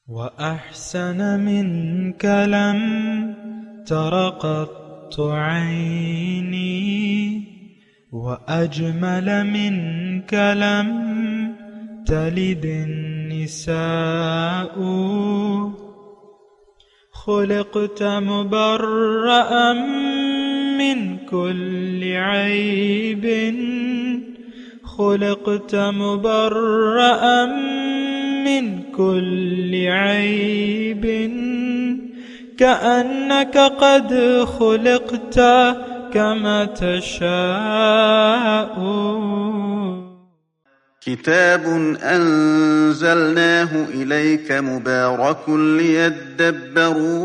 وأحسن منك لم تر قط عيني وأجمل منك لم تلد النساء خلقت مبرأ من كل عيب خلقت مبرأ من كل عيب كأنك قد خلقت كما تشاء. كتاب أنزلناه إليك مبارك ليدبروا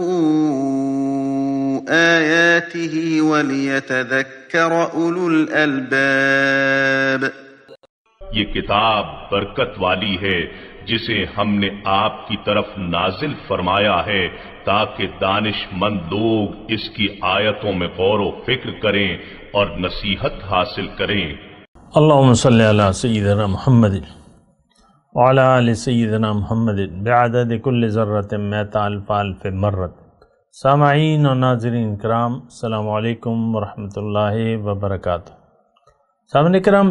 آياته وليتذكر أولو الألباب. یہ کتاب برکت والی ہے جسے ہم نے آپ کی طرف نازل فرمایا ہے تاکہ دانش مند لوگ اس کی آیتوں میں غور و فکر کریں اور نصیحت حاصل کریں. اللہم صلی علی سیدنا محمد وعلی آل سیدنا محمد بعدد کل ذرۃ مئۃ الف الف مرۃ. سامعین و ناظرین کرام، السلام علیکم ورحمۃ اللہ وبرکاتہ. سامعین کرام،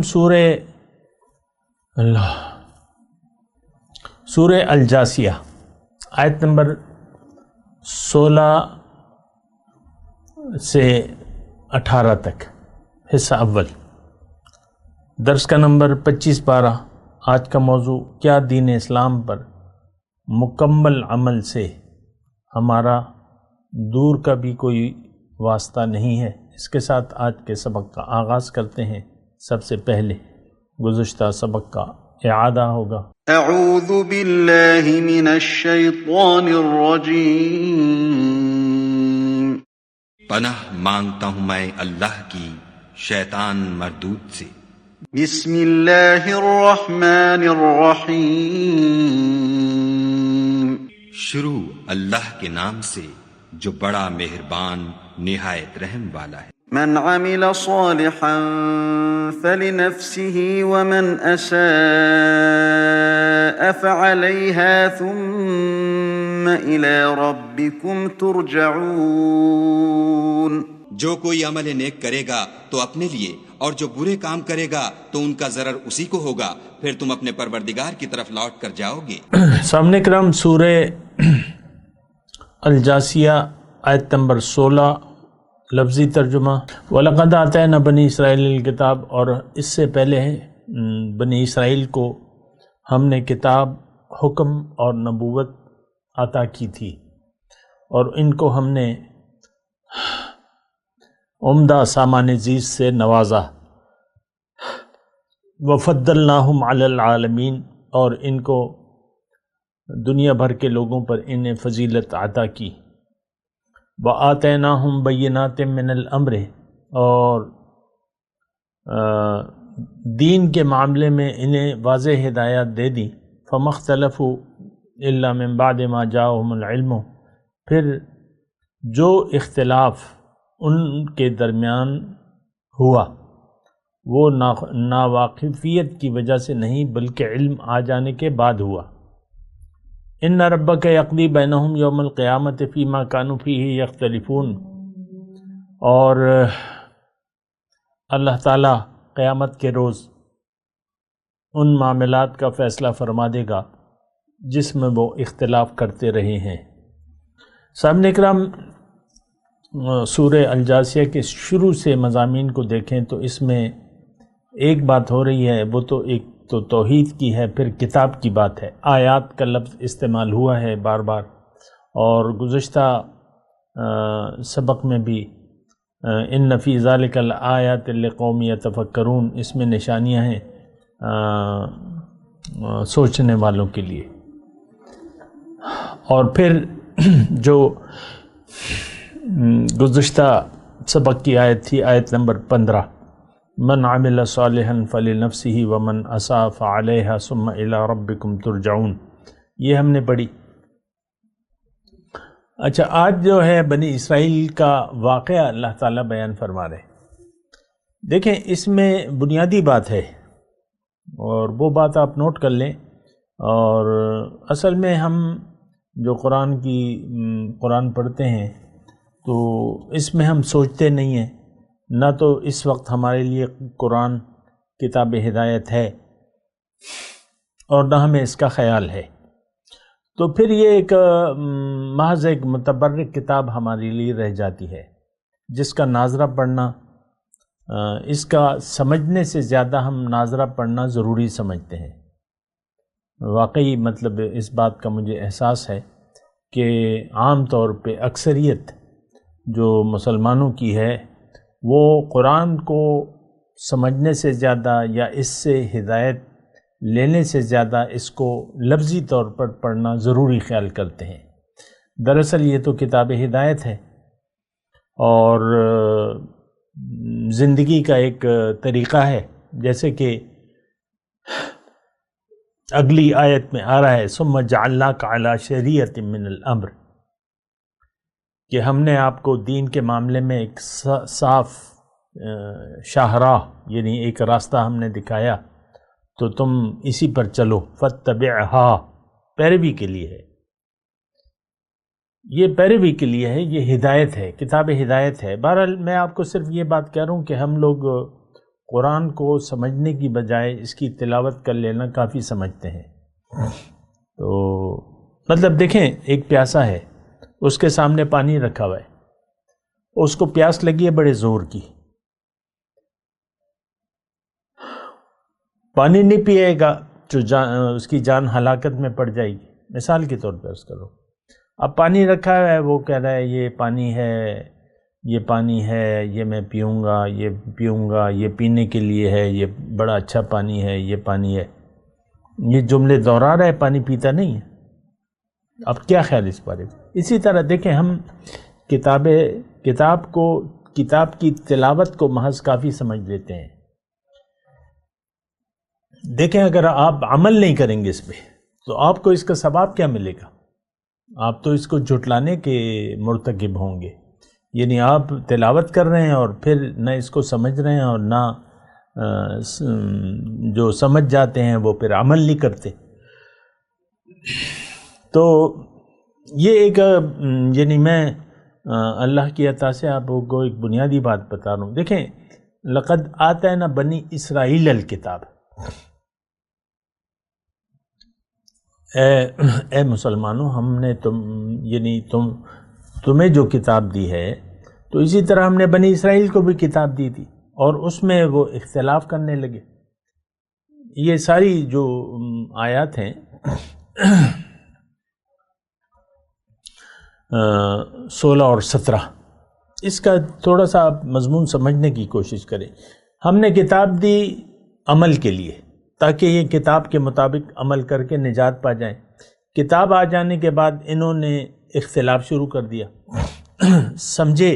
سورہ الجاثیہ آیت نمبر 16 سے 18 تک حصہ اول، درس کا نمبر 25-12. آج کا موضوع کیا دین اسلام پر مکمل عمل سے ہمارا دور کا بھی کوئی واسطہ نہیں ہے. اس کے ساتھ آج کے سبق کا آغاز کرتے ہیں. سب سے پہلے گزشتہ سبق کا اعادہ ہوگا. اعوذ باللہ من الشیطان الرجیم. پناہ مانگتا ہوں میں اللہ کی شیطان مردود سے. بسم اللہ الرحمن الرحیم. شروع اللہ کے نام سے جو بڑا مہربان نہایت رحم والا ہے. من عمل صالحا فلنفسه ومن أساء فعليها ثم إلى ربكم ترجعون. جو کوئی عمل نیک کرے گا تو اپنے لیے، اور جو برے کام کرے گا تو ان کا ضرر اسی کو ہوگا، پھر تم اپنے پروردگار کی طرف لوٹ کر جاؤ گے. سامنے کرام، سورہ الجاثیہ آیت نمبر 16. لفظی ترجمہ: وَلَقَدْ آتَيْنَا بَنِي اسرائیل الکتاب. اور اس سے پہلے بنی اسرائیل کو ہم نے کتاب، حکم اور نبوت عطا کی تھی، اور ان کو ہم نے عمدہ سامان زیز سے نوازا. وَفَضَّلْنَاهُمْ عَلَى الْعَالَمِينَ. اور ان کو دنیا بھر کے لوگوں پر انہیں فضیلت عطا کی. وَآتَيْنَاهُمْ بَيِّنَاتٍ مِّنَ الْأَمْرِ. اور دین کے معاملے میں انہیں واضح ہدایات دے دی. فَمَا اخْتَلَفُوا إِلَّا مِن بَعْدِ مَا جَاءَهُمُ الْعِلْمُ. پھر جو اختلاف ان کے درمیان ہوا وہ ناواقفیت کی وجہ سے نہیں بلکہ علم آ جانے کے بعد ہوا. ان ربک یقضی بینہم یوم القیامت فیما کانوا فیہ یختلفون. اور اللہ تعالیٰ قیامت کے روز ان معاملات کا فیصلہ فرما دے گا جس میں وہ اختلاف کرتے رہے ہیں. سامعین اکرام، سورہ الجاثیہ کے شروع سے مضامین کو دیکھیں تو اس میں ایک بات ہو رہی ہے، وہ تو ایک تو توحید کی ہے، پھر کتاب کی بات ہے. آیات کا لفظ استعمال ہوا ہے بار بار، اور گزشتہ سبق میں بھی ان فی ذالک الآیات لقوم یتفکرون، اس میں نشانیاں ہیں سوچنے والوں کے لیے. اور پھر جو گزشتہ سبق کی آیت تھی، آیت نمبر 15، من عمل صالحا فلنفسه ومن اساء فعليها ثم الى ربكم ترجعون. یہ ہم نے پڑھی. اچھا، آج جو ہے بنی اسرائیل کا واقعہ اللہ تعالیٰ بیان فرما رہے. دیکھیں، اس میں بنیادی بات ہے اور وہ بات آپ نوٹ کر لیں. اور اصل میں ہم جو قرآن پڑھتے ہیں تو اس میں ہم سوچتے نہیں ہیں، نہ تو اس وقت ہمارے لیے قرآن کتاب ہدایت ہے اور نہ ہمیں اس کا خیال ہے، تو پھر یہ ایک محض ایک متبرک کتاب ہمارے لیے رہ جاتی ہے، جس کا ناظرہ پڑھنا، اس کا سمجھنے سے زیادہ ہم ناظرہ پڑھنا ضروری سمجھتے ہیں۔ واقعی مطلب اس بات کا مجھے احساس ہے کہ عام طور پہ اکثریت جو مسلمانوں کی ہے وہ قرآن کو سمجھنے سے زیادہ یا اس سے ہدایت لینے سے زیادہ اس کو لفظی طور پر پڑھنا ضروری خیال کرتے ہیں۔ دراصل یہ تو کتاب ہدایت ہے اور زندگی کا ایک طریقہ ہے، جیسے کہ اگلی آیت میں آ رہا ہے ثم جعلناک علی شریعۃ من الامر، کہ ہم نے آپ کو دین کے معاملے میں ایک صاف شاہراہ یعنی ایک راستہ ہم نے دکھایا، تو تم اسی پر چلو، فاتبعھا، پیروی کے لیے ہے، یہ پیروی کے لیے ہے، یہ ہدایت ہے، کتاب ہدایت ہے۔ بہرحال میں آپ کو صرف یہ بات کہہ رہا ہوں کہ ہم لوگ قرآن کو سمجھنے کی بجائے اس کی تلاوت کر لینا کافی سمجھتے ہیں۔ تو مطلب دیکھیں، ایک پیاسا ہے، اس کے سامنے پانی رکھا ہوا ہے، اس کو پیاس لگی ہے بڑے زور کی، پانی نہیں پیے گا جو اس کی جان ہلاکت میں پڑ جائے گی، مثال کے طور پر اس کرو۔ اب پانی رکھا ہے، وہ کہہ رہا ہے یہ پانی ہے، یہ پانی ہے، یہ میں پیوں گا، یہ پینے کے لیے ہے، یہ بڑا اچھا پانی ہے، یہ پانی ہے، یہ جملے دہرا رہا ہے، پانی پیتا نہیں ہے۔ اب کیا خیال اس بارے میں؟ اسی طرح دیکھیں، ہم کتاب کی تلاوت کو محض کافی سمجھ لیتے ہیں۔ دیکھیں، اگر آپ عمل نہیں کریں گے اس پہ تو آپ کو اس کا ثواب کیا ملے گا؟ آپ تو اس کو جھٹلانے کے مرتکب ہوں گے، یعنی آپ تلاوت کر رہے ہیں اور پھر نہ اس کو سمجھ رہے ہیں اور نہ جو سمجھ جاتے ہیں وہ پھر عمل نہیں کرتے۔ تو یہ ایک یعنی میں اللہ کی عطا سے آپ کو ایک بنیادی بات بتا رہا ہوں۔ دیکھیں، لقد آتینا بنی اسرائیل الکتاب، اے مسلمانوں، ہم نے تمہیں جو کتاب دی ہے تو اسی طرح ہم نے بنی اسرائیل کو بھی کتاب دی تھی، اور اس میں وہ اختلاف کرنے لگے۔ یہ ساری جو آیات ہیں 16 اور 17، اس کا تھوڑا سا آپ مضمون سمجھنے کی کوشش کریں۔ ہم نے کتاب دی عمل کے لیے، تاکہ یہ کتاب کے مطابق عمل کر کے نجات پا جائیں۔ کتاب آ جانے کے بعد انہوں نے اختلاف شروع کر دیا، سمجھے،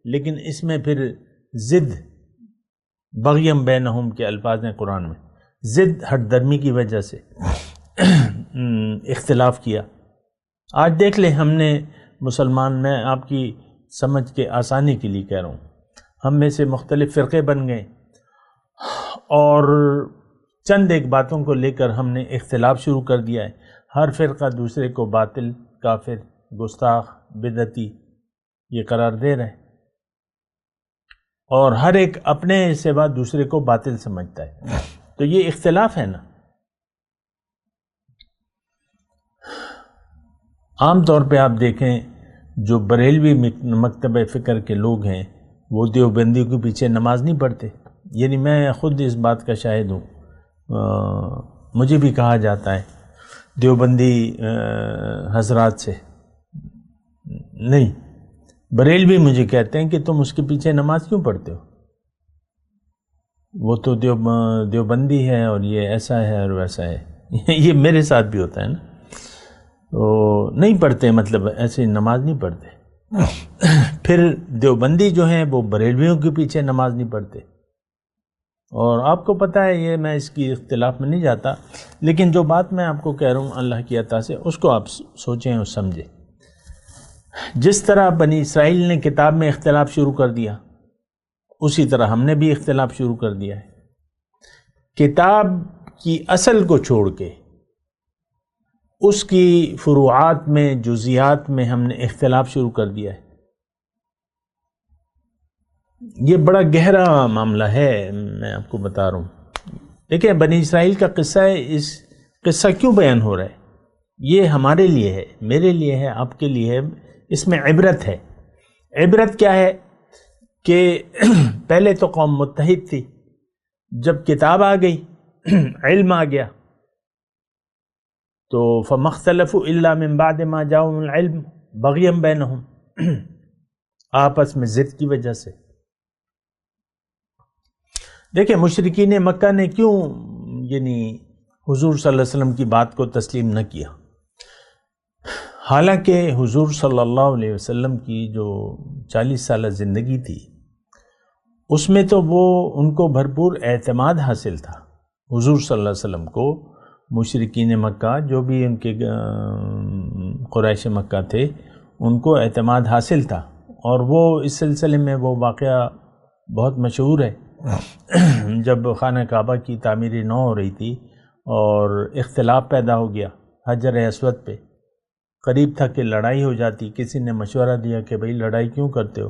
لیکن اس میں پھر ضد، بغیم بینہم کے الفاظ ہیں قرآن میں، ضد، ہٹ درمی کی وجہ سے اختلاف کیا۔ آج دیکھ لیں، ہم نے مسلمان، میں آپ کی سمجھ کے آسانی کے لیے کہہ رہا ہوں، ہم میں سے مختلف فرقے بن گئے اور چند ایک باتوں کو لے کر ہم نے اختلاف شروع کر دیا ہے۔ ہر فرقہ دوسرے کو باطل، کافر، گستاخ، بدعتی یہ قرار دے رہے ہیں، اور ہر ایک اپنے سوا دوسرے کو باطل سمجھتا ہے۔ تو یہ اختلاف ہے نا۔ عام طور پہ آپ دیکھیں، جو بریلوی مکتبہ فکر کے لوگ ہیں وہ دیوبندی کے پیچھے نماز نہیں پڑھتے، یعنی میں خود اس بات کا شاہد ہوں۔ مجھے بھی کہا جاتا ہے دیوبندی حضرات سے، نہیں، بریلوی مجھے کہتے ہیں کہ تم اس کے پیچھے نماز کیوں پڑھتے ہو، وہ تو دیوبندی ہے اور یہ ایسا ہے اور ویسا ہے۔ یہ میرے ساتھ بھی ہوتا ہے نا، تو نہیں پڑھتے، مطلب ایسے نماز نہیں پڑھتے۔ پھر دیوبندی جو ہیں وہ بریلویوں کے پیچھے نماز نہیں پڑھتے، اور آپ کو پتہ ہے، یہ میں اس کی اختلاف میں نہیں جاتا، لیکن جو بات میں آپ کو کہہ رہا ہوں اللہ کی عطا سے، اس کو آپ سوچیں اور سمجھیں۔ جس طرح بنی اسرائیل نے کتاب میں اختلاف شروع کر دیا، اسی طرح ہم نے بھی اختلاف شروع کر دیا ہے۔ کتاب کی اصل کو چھوڑ کے اس کی فروعات میں، جزیات میں ہم نے اختلاف شروع کر دیا ہے۔ یہ بڑا گہرا معاملہ ہے، میں آپ کو بتا رہا ہوں۔ دیکھیں بنی اسرائیل کا قصہ ہے، اس قصہ کیوں بیان ہو رہا ہے؟ یہ ہمارے لیے ہے، میرے لیے ہے، آپ کے لیے ہے، اس میں عبرت ہے۔ عبرت کیا ہے کہ پہلے تو قوم متحد تھی، جب کتاب آ گئی، علم آ گیا، تو فَمَا اخْتَلَفُوا إِلَّا مِن بَعْدِ مَا جَاءَهُمُ الْعِلْمُ بَغْيًا بَيْنَهُمْ، آپس میں ضد کی وجہ سے۔ دیکھیں مشرکین مکہ نے کیوں حضور صلی اللہ علیہ وسلم کی بات کو تسلیم نہ کیا؟ حالانکہ حضور صلی اللہ علیہ وسلم کی جو 40 سالہ زندگی تھی، اس میں تو ان کو بھرپور اعتماد حاصل تھا۔ حضور صلی اللہ علیہ وسلم کو مشرکین مکہ، جو بھی ان کے قریش مکہ تھے، ان کو اعتماد حاصل تھا، اور وہ اس سلسلے میں وہ واقعہ بہت مشہور ہے۔ جب خانہ کعبہ کی تعمیر نو ہو رہی تھی اور اختلاف پیدا ہو گیا حجر اسود پہ، قریب تھا کہ لڑائی ہو جاتی، کسی نے مشورہ دیا کہ بھئی لڑائی کیوں کرتے ہو،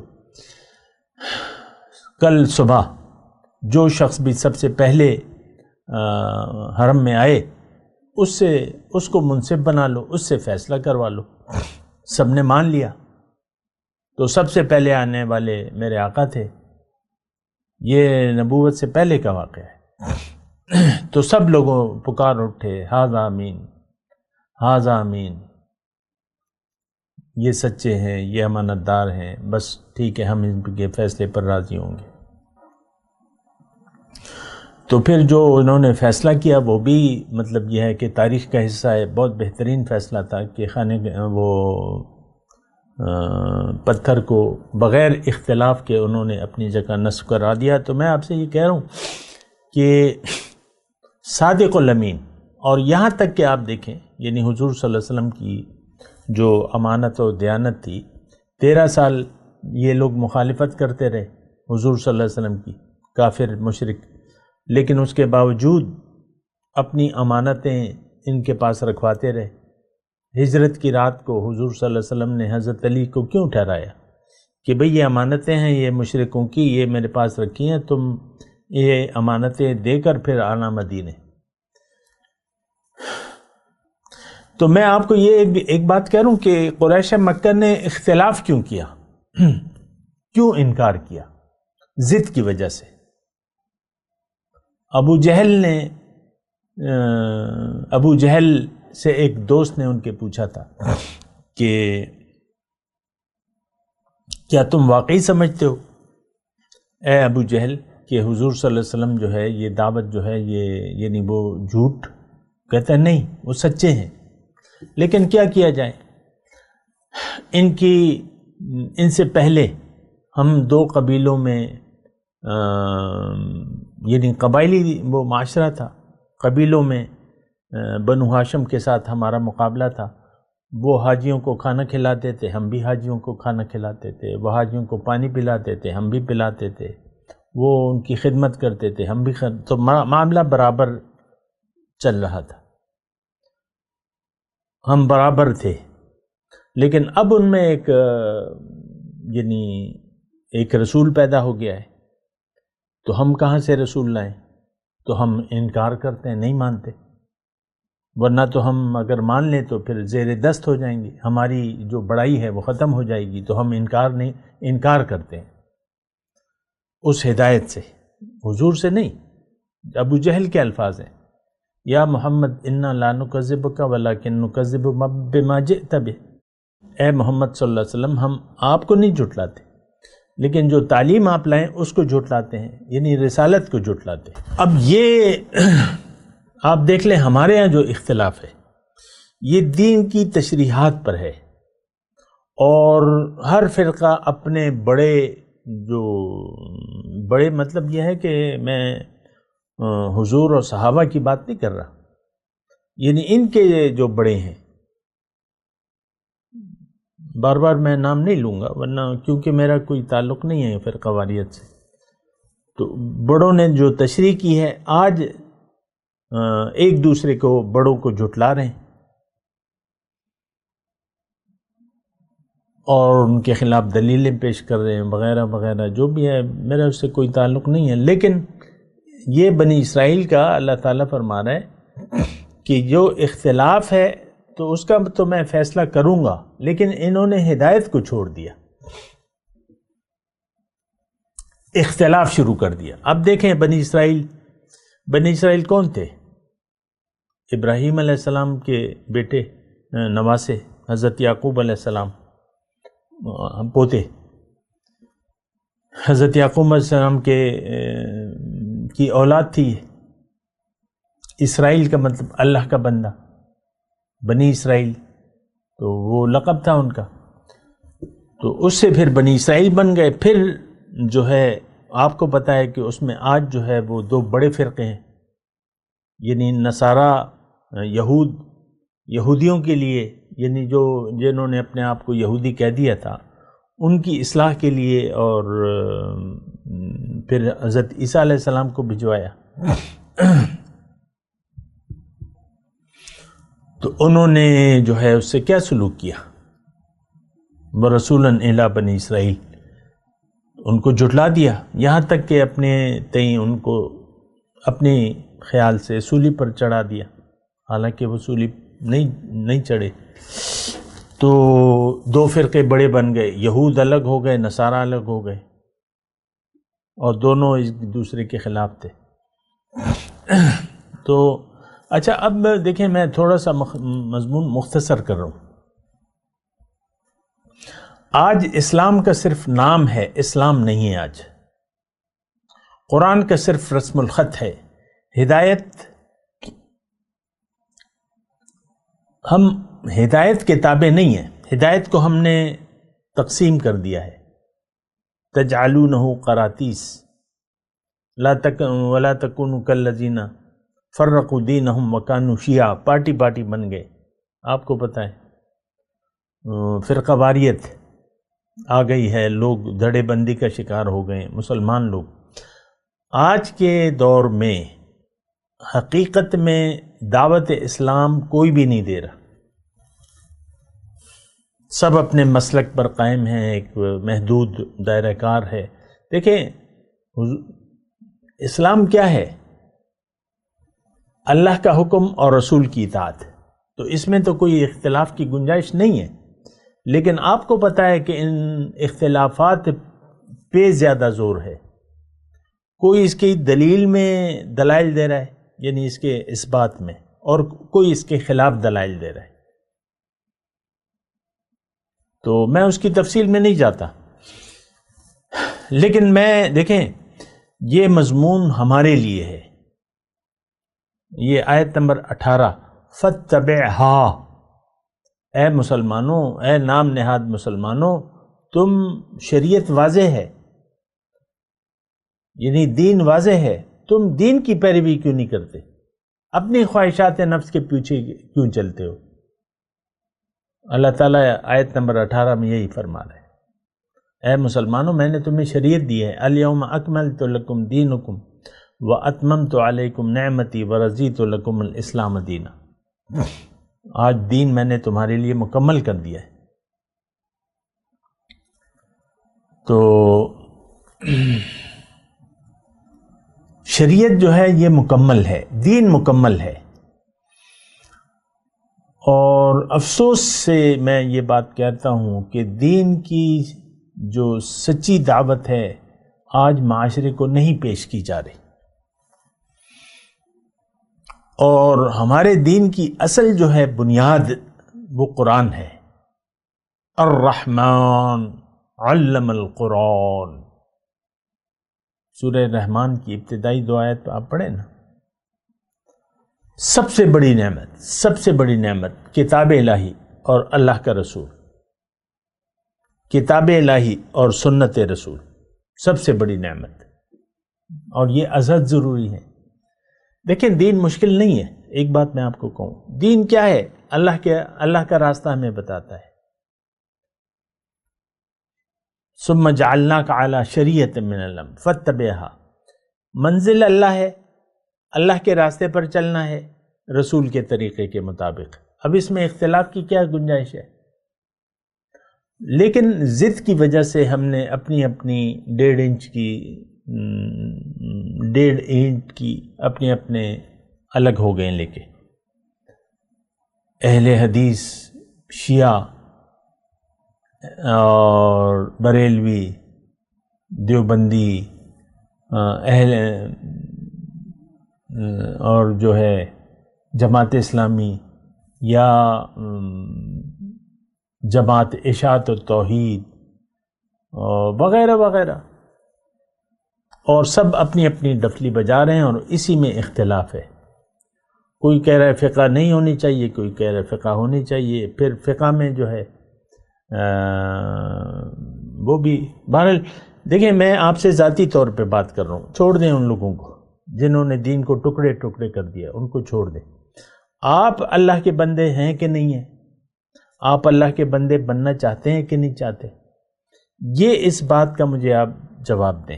کل صبح جو شخص بھی سب سے پہلے حرم میں آئے اس کو منصف بنا لو، اس سے فیصلہ کروا لو۔ سب نے مان لیا۔ تو سب سے پہلے آنے والے میرے آقا تھے، یہ نبوت سے پہلے کا واقعہ ہے۔ تو سب لوگوں پکار اٹھے، ھذا امین، ھذا امین، یہ سچے ہیں، یہ امانت دار ہیں، بس ٹھیک ہے، ہم ان کے فیصلے پر راضی ہوں گے۔ تو پھر جو انہوں نے فیصلہ کیا وہ بھی مطلب یہ ہے کہ تاریخ کا حصہ ہے، بہت بہترین فیصلہ تھا کہ وہ پتھر کو بغیر اختلاف کے انہوں نے اپنی جگہ نصب کرا دیا۔ تو میں آپ سے یہ کہہ رہا ہوں کہ صادق الامین، اور یہاں تک کہ آپ دیکھیں حضور صلی اللہ علیہ وسلم کی جو امانت و دیانت تھی، 13 سال یہ لوگ مخالفت کرتے رہے حضور صلی اللہ علیہ وسلم کی، کافر مشرک، لیکن اس کے باوجود اپنی امانتیں ان کے پاس رکھواتے رہے۔ ہجرت کی رات کو حضور صلی اللہ علیہ وسلم نے حضرت علی کو کیوں ٹھہرایا کہ بھئی یہ امانتیں ہیں، یہ مشرکوں کی، یہ میرے پاس رکھی ہیں، تم یہ امانتیں دے کر پھر آنا مدینے۔ تو میں آپ کو یہ ایک بات کہہ رہا ہوں کہ قریش مکہ نے اختلاف کیوں کیا، کیوں انکار کیا؟ ضد کی وجہ سے۔ ابو جہل سے ایک دوست نے ان کے پوچھا تھا کہ کیا تم واقعی سمجھتے ہو اے ابو جہل کہ حضور صلی اللہ علیہ وسلم جو ہے یہ دعوت جو ہے یہ وہ جھوٹ؟ کہتا ہے نہیں، وہ سچے ہیں، لیکن کیا کیا جائے، ان سے پہلے ہم 2 قبیلوں میں قبائلی وہ معاشرہ تھا، قبیلوں میں بنو ہاشم کے ساتھ ہمارا مقابلہ تھا۔ وہ حاجیوں کو کھانا کھلاتے تھے، ہم بھی حاجیوں کو کھانا کھلاتے تھے، وہ حاجیوں کو پانی پلاتے تھے، ہم بھی پلاتے تھے، وہ ان کی خدمت کرتے تھے، ہم بھی تو معاملہ برابر چل رہا تھا، ہم برابر تھے۔ لیکن اب ان میں ایک رسول پیدا ہو گیا ہے، تو ہم کہاں سے رسول لائیں؟ تو ہم انکار کرتے ہیں، نہیں مانتے، ورنہ تو ہم اگر مان لیں تو پھر زیر دست ہو جائیں گے، ہماری جو بڑائی ہے وہ ختم ہو جائے گی، تو ہم انکار کرتے ہیں اس ہدایت سے، حضور سے نہیں۔ ابو جہل کے الفاظ ہیں، یا محمد انا لا نکذبک ولکن نکذب بما جئت بہ، اے محمد صلی اللہ علیہ وسلم ہم آپ کو نہیں جھٹلاتے، لیکن جو تعلیم آپ لائیں اس کو جھٹلاتے ہیں، رسالت کو جھٹلاتے ہیں۔ اب یہ آپ دیکھ لیں ہمارے یہاں جو اختلاف ہے یہ دین کی تشریحات پر ہے، اور ہر فرقہ اپنے بڑے مطلب یہ ہے کہ میں حضور اور صحابہ کی بات نہیں کر رہا، ان کے جو بڑے ہیں، بار بار میں نام نہیں لوں گا ورنہ کیونکہ میرا کوئی تعلق نہیں ہے فرقہ واریت سے، تو بڑوں نے جو تشریح کی ہے، آج ایک دوسرے کو بڑوں کو جھٹلا رہے ہیں، اور ان کے خلاف دلیلیں پیش کر رہے ہیں وغیرہ وغیرہ، جو بھی ہے میرا اس سے کوئی تعلق نہیں ہے. لیکن یہ بنی اسرائیل کا اللہ تعالیٰ فرما رہا ہے کہ جو اختلاف ہے تو اس کا تو میں فیصلہ کروں گا، لیکن انہوں نے ہدایت کو چھوڑ دیا، اختلاف شروع کر دیا. اب دیکھیں بنی اسرائیل کون تھے؟ ابراہیم علیہ السلام کے بیٹے نواسے، حضرت یعقوب علیہ السلام پوتے، حضرت یعقوب علیہ السلام کی اولاد تھی. اسرائیل کا مطلب اللہ کا بندہ، بنی اسرائیل تو وہ لقب تھا ان کا. تو اس سے پھر بنی اسرائیل بن گئے. پھر جو ہے آپ کو پتہ ہے کہ اس میں آج جو ہے وہ دو بڑے فرقے ہیں، یعنی نصارہ یہودیوں کے لیے، یعنی جنہوں نے اپنے آپ کو یہودی کہہ دیا تھا، ان کی اصلاح کے لیے، اور پھر حضرت عیسیٰ علیہ السلام کو بھجوایا. تو انہوں نے جو ہے اس سے کیا سلوک کیا؟ وَرَسُولًا إِلَىٰ بَنِي اسرائیل، ان کو جھٹلا دیا، یہاں تک کہ اپنے تئیں ان کو اپنے خیال سے سولی پر چڑھا دیا، حالانکہ وہ سولی نہیں چڑھے. تو دو فرقے بڑے بن گئے، یہود الگ ہو گئے، نصارہ الگ ہو گئے، اور دونوں ایک دوسرے کے خلاف تھے. تو اچھا، اب دیکھیں میں تھوڑا سا مضمون مختصر کر رہا ہوں. آج اسلام کا صرف نام ہے، اسلام نہیں ہے. آج قرآن کا صرف رسم الخط ہے. ہدایت کتابیں نہیں ہیں، ہدایت کو ہم نے تقسیم کر دیا ہے. تجعلونہ قراطیس ولا تکونوا کالذین فرقوا دینہم وکانوا شیعا، پارٹی بن گئے. آپ کو پتہ ہے فرقہ واریت آ گئی ہے، لوگ دھڑے بندی کا شکار ہو گئے مسلمان لوگ. آج کے دور میں حقیقت میں دعوت اسلام کوئی بھی نہیں دے رہا، سب اپنے مسلک پر قائم ہیں، ایک محدود دائرہ کار ہے. دیکھیں اسلام کیا ہے؟ اللہ کا حکم اور رسول کی اطاعت. تو اس میں تو کوئی اختلاف کی گنجائش نہیں ہے، لیکن آپ کو پتہ ہے کہ ان اختلافات پہ زیادہ زور ہے. کوئی اس کی دلیل میں دلائل دے رہا ہے، یعنی اس کے اثبات میں، اور کوئی اس کے خلاف دلائل دے رہا ہے. تو میں اس کی تفصیل میں نہیں جاتا، لیکن دیکھیں یہ مضمون ہمارے لیے ہے. یہ آیت نمبر 18، فَاتَّبِعْهَا، اے مسلمانوں، اے نام نہاد مسلمانوں، تم شریعت واضح ہے، یعنی دین واضح ہے، تم دین کی پیروی کیوں نہیں کرتے؟ اپنی خواہشات نفس کے پیچھے کیوں چلتے ہو؟ اللہ تعالیٰ آیت نمبر 18 میں یہی فرما رہے ہیں، اے مسلمانوں، میں نے تمہیں شریعت دی ہے، الیوم اکملت لکم دینکم واتممت علیکم نعمتی ورضیت لکم الاسلام دینا. آج دین میں نے تمہارے لیے مکمل کر دیا ہے. تو شریعت جو ہے یہ مکمل ہے، دین مکمل ہے. اور افسوس سے میں یہ بات کہتا ہوں کہ دین کی جو سچی دعوت ہے آج معاشرے کو نہیں پیش کی جا رہی. اور ہمارے دین کی اصل جو ہے بنیاد وہ قرآن ہے. الرحمن علم القرآن، سورہ رحمان کی ابتدائی دو آیت آپ پڑھیں نا. سب سے بڑی نعمت کتاب الہی اور اللہ کا رسول، کتاب الہی اور سنت رسول، سب سے بڑی نعمت، اور یہ ازحد ضروری ہے. دیکھیں دین مشکل نہیں ہے. ایک بات میں آپ کو کہوں، دین کیا ہے؟ اللہ کا راستہ ہمیں بتاتا ہے. ثم جعلناک علی شریعۃ من الامر فاتبعها، منزل اللہ ہے، اللہ کے راستے پر چلنا ہے رسول کے طریقے کے مطابق. اب اس میں اختلاف کی کیا گنجائش ہے؟ لیکن ضد کی وجہ سے ہم نے اپنی 1.5 اینٹ کی اپنے الگ ہو گئے. لے کے اہل حدیث شیعہ اور بریلوی دیوبندی اہل اور جو ہے جماعت اسلامی یا جماعت اشاعت التوحید وغیرہ وغیرہ، اور سب اپنی ڈفلی بجا رہے ہیں اور اسی میں اختلاف ہے. کوئی کہہ رہا ہے فقہ نہیں ہونی چاہیے، کوئی کہہ رہا ہے فقہ ہونی چاہیے. پھر فقہ میں جو ہے وہ بھی بہرحال دیکھیں، میں آپ سے ذاتی طور پہ بات کر رہا ہوں. چھوڑ دیں ان لوگوں کو جنہوں نے دین کو ٹکڑے ٹکڑے کر دیا، ان کو چھوڑ دیں. آپ اللہ کے بندے ہیں کہ نہیں ہیں؟ آپ اللہ کے بندے بننا چاہتے ہیں کہ نہیں چاہتے؟ یہ اس بات کا مجھے آپ جواب دیں.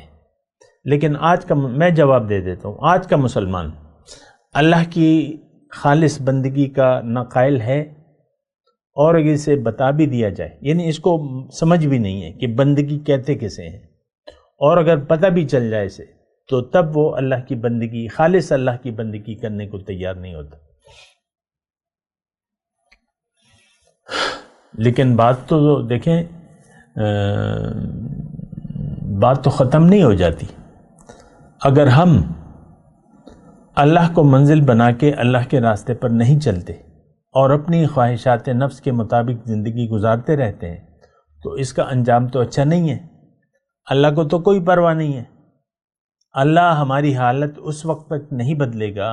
لیکن آج کا میں جواب دے دیتا ہوں، آج کا مسلمان اللہ کی خالص بندگی کا نہ قائل ہے، اور اگر اسے بتا بھی دیا جائے، یعنی اس کو سمجھ بھی نہیں ہے کہ بندگی کہتے کسے ہیں، اور اگر پتہ بھی چل جائے اسے، تو تب وہ اللہ کی بندگی، خالص اللہ کی بندگی کرنے کو تیار نہیں ہوتا. لیکن بات تو دیکھیں، بات تو ختم نہیں ہو جاتی. اگر ہم اللہ کو منزل بنا کے اللہ کے راستے پر نہیں چلتے اور اپنی خواہشات نفس کے مطابق زندگی گزارتے رہتے ہیں، تو اس کا انجام تو اچھا نہیں ہے. اللہ کو تو کوئی پرواہ نہیں ہے. اللہ ہماری حالت اس وقت تک نہیں بدلے گا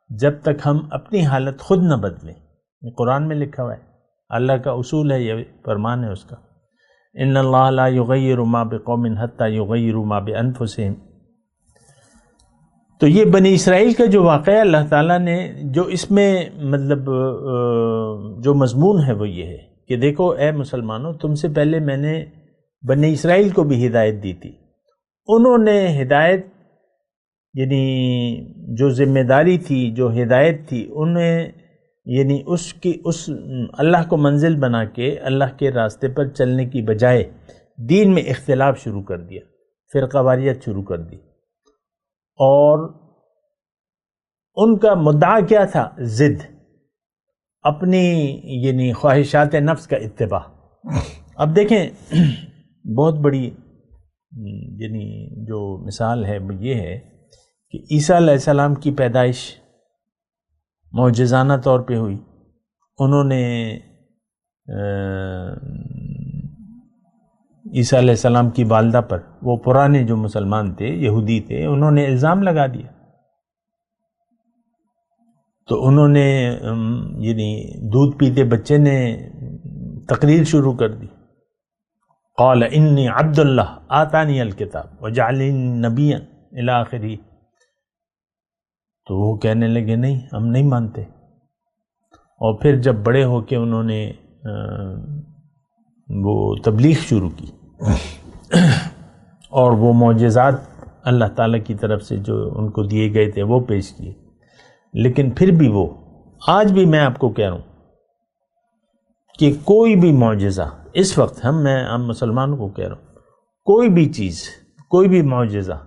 جب تک ہم اپنی حالت خود نہ بدلیں. یہ قرآن میں لکھا ہوا ہے، اللہ کا اصول ہے، یہ فرمان ہے اس کا. ان اللہ لا یغیر ما بقوم حتی یغیروا ما بانفسہم. تو یہ بنی اسرائیل کا جو واقعہ اللہ تعالیٰ نے جو اس میں مطلب جو مضمون ہے وہ یہ ہے کہ دیکھو اے مسلمانوں، تم سے پہلے میں نے بنی اسرائیل کو بھی ہدایت دی تھی. انہوں نے ہدایت، یعنی جو ذمہ داری تھی، جو ہدایت تھی، انہیں یعنی اس اللہ کو منزل بنا کے اللہ کے راستے پر چلنے کی بجائے دین میں اختلاف شروع کر دیا، فرقہ واریت شروع کر دی. اور ان کا مدعا کیا تھا؟ ضد، اپنی یعنی خواہشات نفس کا اتباع. اب دیکھیں، بہت بڑی یعنی جو مثال ہے وہ یہ ہے کہ عیسیٰ علیہ السلام کی پیدائش معجزانہ طور پہ ہوئی. انہوں نے عیسیٰ علیہ السلام کی والدہ پر، وہ پرانے جو مسلمان تھے، یہودی تھے، انہوں نے الزام لگا دیا. تو انہوں نے یعنی دودھ پیتے بچے نے تقریر شروع کر دی، قال انی عبد اللہ آتانی الکتاب وجعلنی نبیا الی آخرہ. تو وہ کہنے لگے نہیں، ہم نہیں مانتے. اور پھر جب بڑے ہو کے انہوں نے وہ تبلیغ شروع کی اور وہ معجزات اللہ تعالیٰ کی طرف سے جو ان کو دیے گئے تھے وہ پیش کیے، لیکن پھر بھی وہ، آج بھی میں آپ کو کہہ رہا ہوں کہ کوئی بھی معجزہ اس وقت میں مسلمانوں کو کہہ رہا ہوں، کوئی بھی چیز، کوئی بھی معجزہ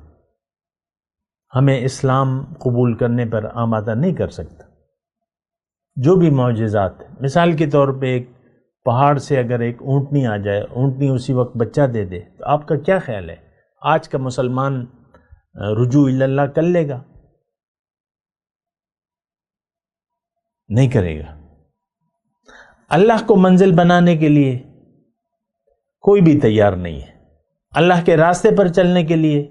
ہمیں اسلام قبول کرنے پر آمادہ نہیں کر سکتا. جو بھی معجزات، مثال کے طور پہ ایک پہاڑ سے اگر ایک اونٹنی آ جائے، اونٹنی اسی وقت بچہ دے دے، تو آپ کا کیا خیال ہے؟ آج کا مسلمان رجوع اللہ کر لے گا؟ نہیں کرے گا. اللہ کو منزل بنانے کے لیے کوئی بھی تیار نہیں ہے. اللہ کے راستے پر چلنے کے لیے،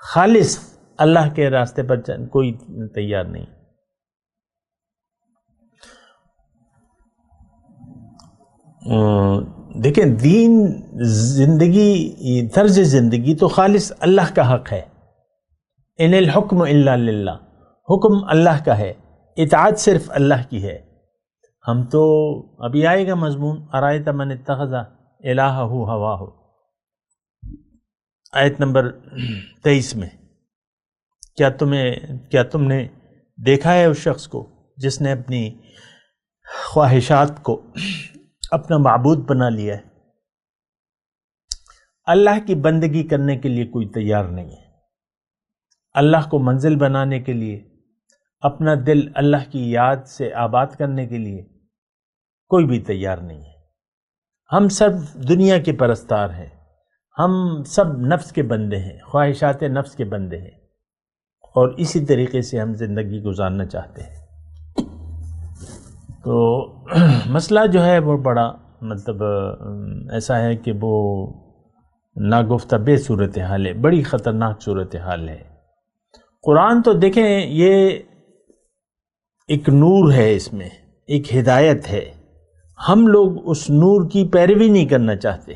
خالص اللہ کے راستے پر کوئی تیار نہیں. دیکھیں، دین، زندگی، طرز زندگی تو خالص اللہ کا حق ہے. ان الحکم الا للہ، حکم اللہ کا ہے، اطاعت صرف اللہ کی ہے. ہم تو ابھی آئے گا مضمون، ارائیت من اتخذ الہہ ہواہ، آیت نمبر 23 میں. کیا تم نے دیکھا ہے اس شخص کو جس نے اپنی خواہشات کو اپنا معبود بنا لیا ہے؟ اللہ کی بندگی کرنے کے لیے کوئی تیار نہیں ہے، اللہ کو منزل بنانے کے لیے، اپنا دل اللہ کی یاد سے آباد کرنے کے لیے کوئی بھی تیار نہیں ہے۔ ہم سب دنیا کے پرستار ہیں، ہم سب نفس کے بندے ہیں، خواہشات نفس کے بندے ہیں، اور اسی طریقے سے ہم زندگی گزارنا چاہتے ہیں۔ تو مسئلہ جو ہے وہ بڑا ایسا ہے کہ وہ ناگفتہ بے صورتحال ہے، بڑی خطرناک صورتحال ہے۔ قرآن تو دیکھیں یہ ایک نور ہے، اس میں ایک ہدایت ہے، ہم لوگ اس نور کی پیروی نہیں کرنا چاہتے،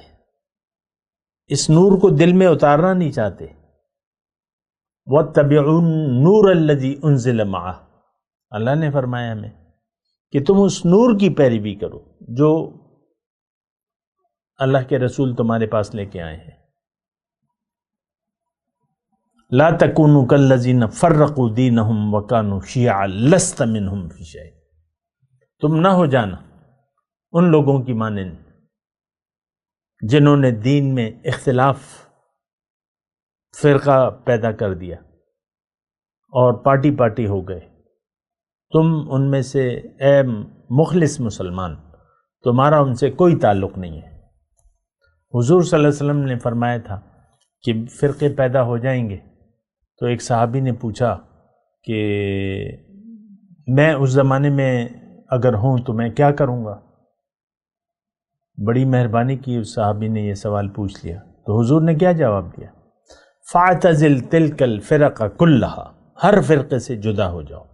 اس نور کو دل میں اتارنا نہیں چاہتے۔ وَاتَّبِعُوا النُّورَ الَّذِي أُنزِلَ مَعَهُ، اللہ نے فرمایا ہمیں کہ تم اس نور کی پیروی کرو جو اللہ کے رسول تمہارے پاس لے کے آئے ہیں۔ لا تکونوا کالذین فرقوا دینہم وکانوا شیعا لست منہم فی شیء، تم نہ ہو جانا ان لوگوں کی مانند جنہوں نے دین میں اختلاف، فرقہ پیدا کر دیا اور پارٹی پارٹی ہو گئے۔ تم ان میں سے اے مخلص مسلمان، تمہارا ان سے کوئی تعلق نہیں ہے۔ حضور صلی اللہ علیہ وسلم نے فرمایا تھا کہ فرقے پیدا ہو جائیں گے، تو ایک صحابی نے پوچھا کہ میں اس زمانے میں اگر ہوں تو میں کیا کروں گا؟ بڑی مہربانی کی اس صحابی نے یہ سوال پوچھ لیا، تو حضور نے کیا جواب دیا؟ فَاعْتَزِلْ تِلْكَ الْفِرَقَ كُلَّهَا، ہر فرقے سے جدا ہو جاؤ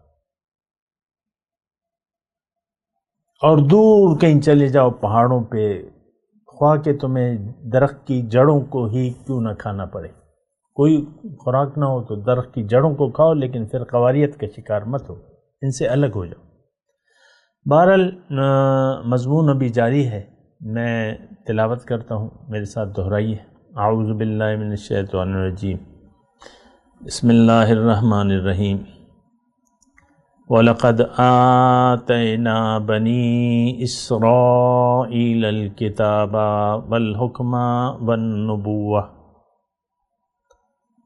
اور دور کہیں چلے جاؤ پہاڑوں پہ، خواہ کہ تمہیں درخت کی جڑوں کو ہی کیوں نہ کھانا پڑے، کوئی خوراک نہ ہو تو درخت کی جڑوں کو کھاؤ، لیکن فرقواریت کا شکار مت ہو، ان سے الگ ہو جاؤ۔ بہرحال مضمون ابھی جاری ہے، میں تلاوت کرتا ہوں، میرے ساتھ دہرائیے۔ اعوذ باللہ من الشیطان الرجیم، بسم اللہ الرحمن الرحیم۔ وَلَقَدْ آتَيْنَا بَنِي إِسْرَائِيلَ الْكِتَابَ وَالْحُكْمَ وَالنُّبُوَّةَ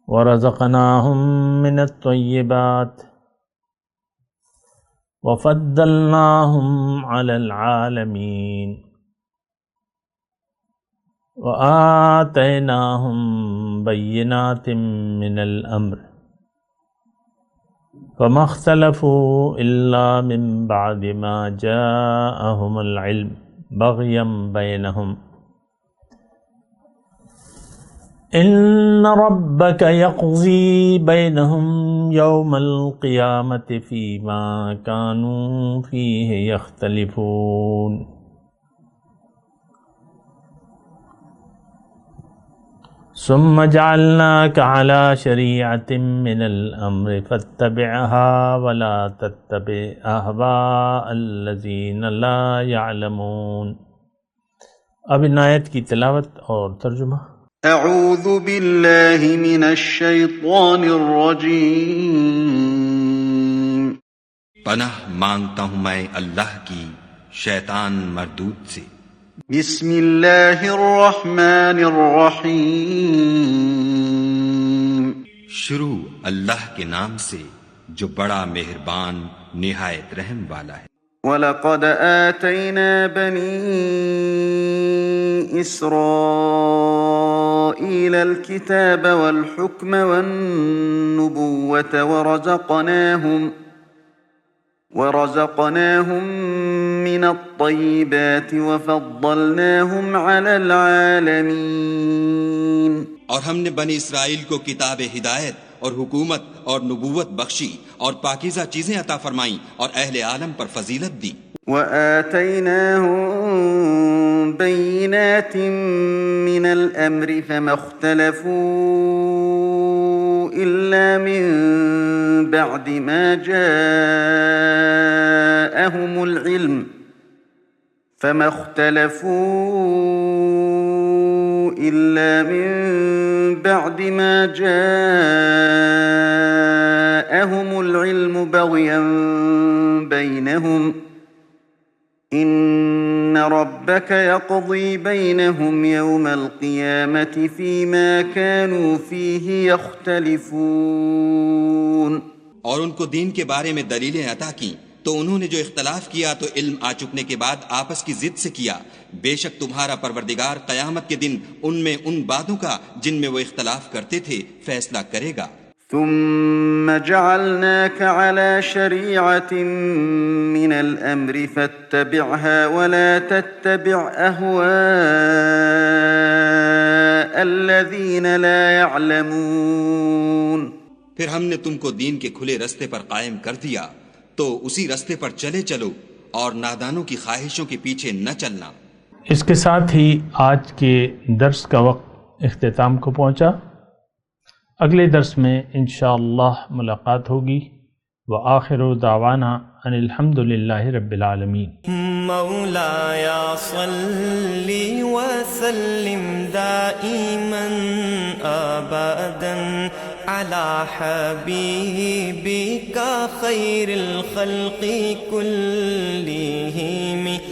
وَرَزَقْنَاهُم مِّنَ الطَّيِّبَاتِ وَفَضَّلْنَاهُمْ عَلَى الْعَالَمِينَ وَآتَيْنَاهُمْ بَيِّنَاتٍ مِّنَ الْأَمْرِ فَمَا اخْتَلَفُوا إِلَّا مِن بَعْدِ مَا جَاءَهُمُ الْعِلْمُ بَغْيًا بَيْنَهُمْ إِنَّ رَبَّكَ يَقْضِي بَيْنَهُمْ يَوْمَ الْقِيَامَةِ فِيمَا كَانُوا فِيهِ يَخْتَلِفُونَ ثم جعلناك على شريعة من الأمر فاتبعها ولا تتبع أهواء الذين لا يعلمون۔ اب ان آیت کی تلاوت اور ترجمہ۔ اعوذ باللہ من الشیطان الرجیم۔ پناہ مانگتا ہوں میں اللہ کی شیطان مردود سے۔ بسم اللہ الرحمن الرحیم۔ شروع اللہ کے نام سے جو بڑا مہربان نہایت رحم والا ہے۔ وَلَقَدْ آتَيْنَا بَنِي إِسْرَائِيلَ الْكِتَابَ وَالْحُكْمَ وَالنُّبُوَّةَ ورزقناهم من الطيبات وفضلناهم على العالمين۔ اور ہم نے بنی اسرائیل کو کتاب ہدایت اور حکومت اور نبوت بخشی اور پاکیزہ چیزیں عطا فرمائیں اور اہل عالم پر فضیلت دی۔ وآتيناهم بينات من الأمر فما اختلفوا إلا من بعد ما جاءهم العلم بغيا بينهم إن ربك ربك يقضي بينهم يوم القيامة فيما كانوا فيه يختلفون. اور ان کو دین کے بارے میں دلیلیں عطا کی تو انہوں نے جو اختلاف کیا تو علم آ چکنے کے بعد آپس کی ضد سے کیا. بے شک تمہارا پروردگار قیامت کے دن ان میں ان باتوں کا جن میں وہ اختلاف کرتے تھے فیصلہ کرے گا. ثم جعلناك على شريعة من الأمر فاتبعها ولا تتبع أهواء الذين لا يعلمون. پھر ہم نے تم کو دین کے کھلے رستے پر قائم کر دیا تو اسی رستے پر چلے چلو اور نادانوں کی خواہشوں کے پیچھے نہ چلنا. اس کے ساتھ ہی آج کے درس کا وقت اختتام کو پہنچا. اگلے درس میں انشاءاللہ ملاقات ہوگی. وآخر دعوانا ان الحمدللہ رب العالمین. مولایا صلی وسلم دائما ابدا على حبيبك خير الخلق كلهم.